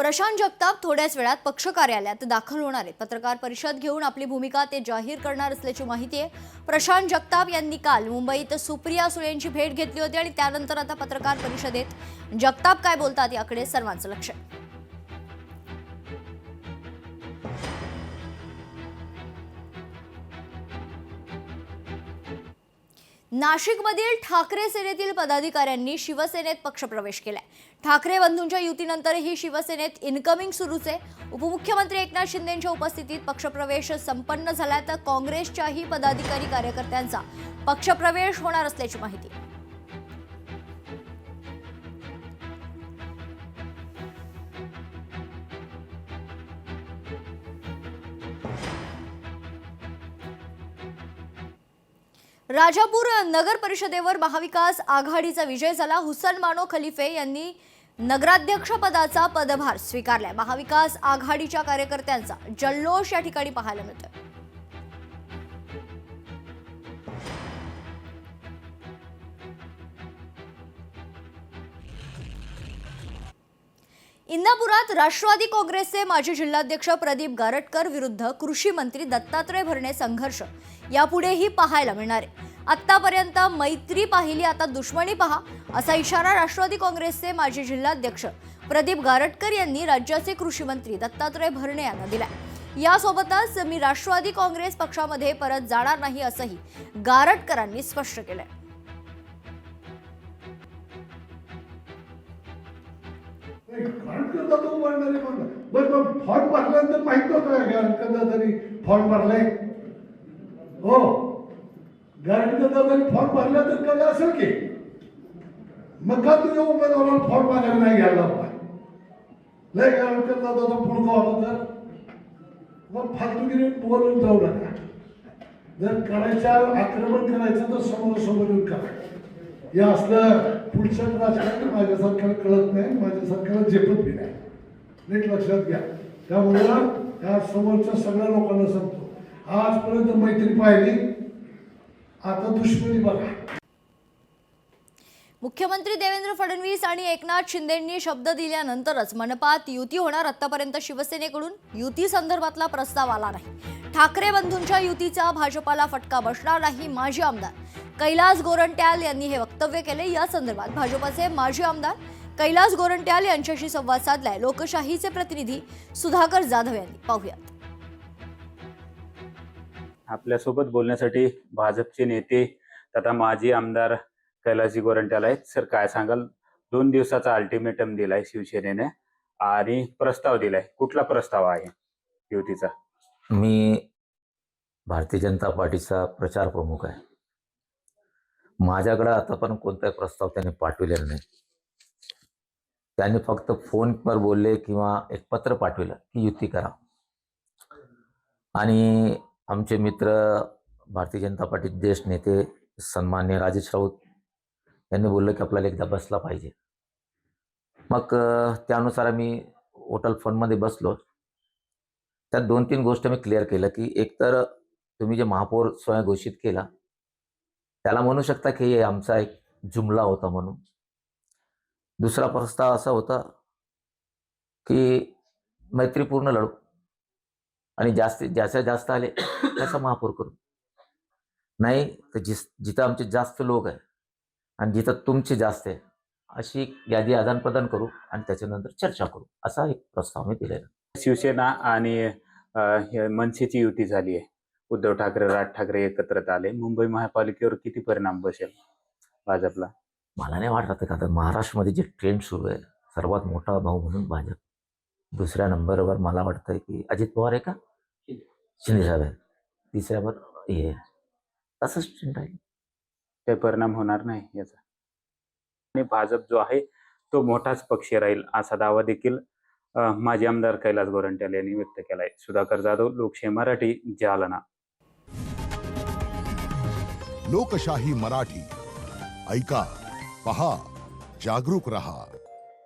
प्रशांत जगताप थोड्याच वेळात पक्ष कार्यालयात दाखल होणार आहेत। पत्रकार परिषद घेऊन आपली भूमिका ते जाहीर करणार असल्याची माहिती आहे। प्रशांत जगताप यांनी काल मुंबईत सुप्रिया सुळेंची भेट घेतली होती आणि त्यानंतर आता पत्रकार परिषदेत जगताप काय बोलतात याकडे सर्वांचं लक्ष आहे। नाशिकमधील ठाकरे सेनेतील पदाधिकाऱ्यांनी शिवसेनेत पक्षप्रवेश केलाय। ठाकरे बंधूंच्या युतीनंतरही शिवसेनेत इनकमिंग सुरूच आहे। उपमुख्यमंत्री एकनाथ शिंदेंच्या उपस्थितीत पक्षप्रवेश संपन्न झाला तर काँग्रेसच्याही पदाधिकारी कार्यकर्त्यांचा पक्षप्रवेश होणार असल्याची माहिती आहे। राजापूर नगर परिषदेवर महाविकास आघाडीचा विजय झाला। हुसन मानो खलिफे यांनी नगराध्यक्ष पदाचा पदभार स्वीकारलाय। महाविकास आघाडीच्या कार्यकर्त्यांचा जल्लोष या ठिकाणी पाहायला मिळतोय। इंदापुरात राष्ट्रवादी काँग्रेसचे माजी जिल्हाध्यक्ष प्रदीप गारटकर विरुद्ध कृषी मंत्री दत्तात्रय भरणे संघर्ष यापुढेही पाहायला मिळणार आहे। आतापर्यंत मैत्री पाहिली, आता दुश्मनी पहा, असा इशारा राष्ट्रवादी काँग्रेसचे माजी जिल्हाध्यक्ष प्रदीप गारटकर यांनी राज्याचे कृषी मंत्री दत्तात्रय भरणे यांना दिलाय। यासोबतच मी राष्ट्रवादी काँग्रेस पक्षामध्ये परत जाणार नाही असंही गारटकरांनी स्पष्ट केलंय। फॉर्म भरल्यानंतर माहित नव्हतं तरी फॉर्म भरलाय। हो, गारटकर फॉर्म भरला तर कळलं असेल की मग का तुझ्या उमेदवाराला फॉर्म मागायला नाही घ्यायला लय गारटकर दादा पुढचा होता तर मग फालतूगिरी बोलून जाऊ नका। जर करायचं आक्रमण करायचं तर समोर करा। हे असलं पुढचं राजकारण माझ्यासारख्याला कळत नाही, माझ्यासारख्याला झेपत बी नाही, नीट लक्षात घ्या। त्यामुळं त्या समोरच्या सगळ्या लोकांना सांगतो, आजपर्यंत मैत्री पाहिली, आता दुश्मनी बघा। मुख्यमंत्री देवेंद्र फडणवीस आणि एकनाथ शिंदेंनी शब्द दिल्यानंतरच मनपात युती होणार। आतापर्यंत शिवसेनेकडून युती संदर्भातला प्रस्ताव आला नाही। ठाकरे बंधूंच्या युतीचा भाजपाला फटका बसणार नाही। माजी आमदार कैलास गोरंट्याल यांनी हे वक्तव्य केले। या संदर्भात भाजपाचे माजी आमदार कैलास गोरंट्याल यांच्याशी संवाद साधलाय लोकशाहीचे प्रतिनिधी सुधाकर जाधव यांनी। पाहूयात। आपल्यासोबत बोलण्यासाठी भाजपचे नेते तथा माजी आमदार कैलासजी गोरंट्याल आहेत। सर, काय सांगाल? 2 दिवसाचा अल्टिमेटम दिलाय शिवसेनेने आणि प्रस्ताव दिलाय, कुठला प्रस्ताव आहे युतीचा? मी भारतीय जनता पार्टीचा प्रचार प्रमुख आहे। माझ्याकडे आता पण कोणताही प्रस्ताव त्यांनी पाठविलेला नाही। त्यांनी फक्त फोनवर बोलले किंवा एक पत्र पाठविलं की युती करा। आणि आमचे मित्र भारतीय जनता पार्टीचे ज्येष्ठ नेते सन्माननीय राजेश राऊत यांनी बोललं की आपल्याला एकदा बसला पाहिजे। मग त्यानुसार आम्ही होटल फंडमध्ये बसलो। त्यात 2-3 गोष्ट मी क्लिअर केलं की एकतर तुम्ही जे महापौर स्वयं घोषित केला त्याला म्हणू शकता की हे आमचा एक जुमला होता म्हणून। दुसरा प्रस्ताव असा होता की मैत्रीपूर्ण लढू आणि ज्याच्या जास्त आले त्याचा महापौर करू, नाही तर जिथं आमचे जास्त लोक आहे आणि जिथं तुमचे जास्त आहे अशी यादी आदान प्रदान करू आणि त्याच्यानंतर चर्चा करू, असा एक प्रस्ताव मी दिलेला। शिवसेना आणि मनसेची युती झाली आहे। उद्धव ठाकरे, राज ठाकरे एकत्रित आले। मुंबई महापालिकेवर किती परिणाम बसेल भाजपला? मला नाही वाटत का आता महाराष्ट्रामध्ये जे ट्रेंड सुरू आहे, सर्वात मोठा भाऊ म्हणून भाजप, दुसऱ्या नंबरवर मला वाटतंय की अजित पवार आहे का शिंदे साहेब आहे, तिसऱ्यावर हे तसंच ट्रेंड आहे। काही परिणाम होणार नाही याचा आणि भाजप जो आहे तो मोठाच पक्ष राहील असा दावा देखील माजी आमदार कैलास गोरंट्याल यांनी व्यक्त केलाय। सुधाकर जाधव, लोकशाही मराठी, जालना। लोकशाही मराठी ऐका, पहा, जागरूक रहा।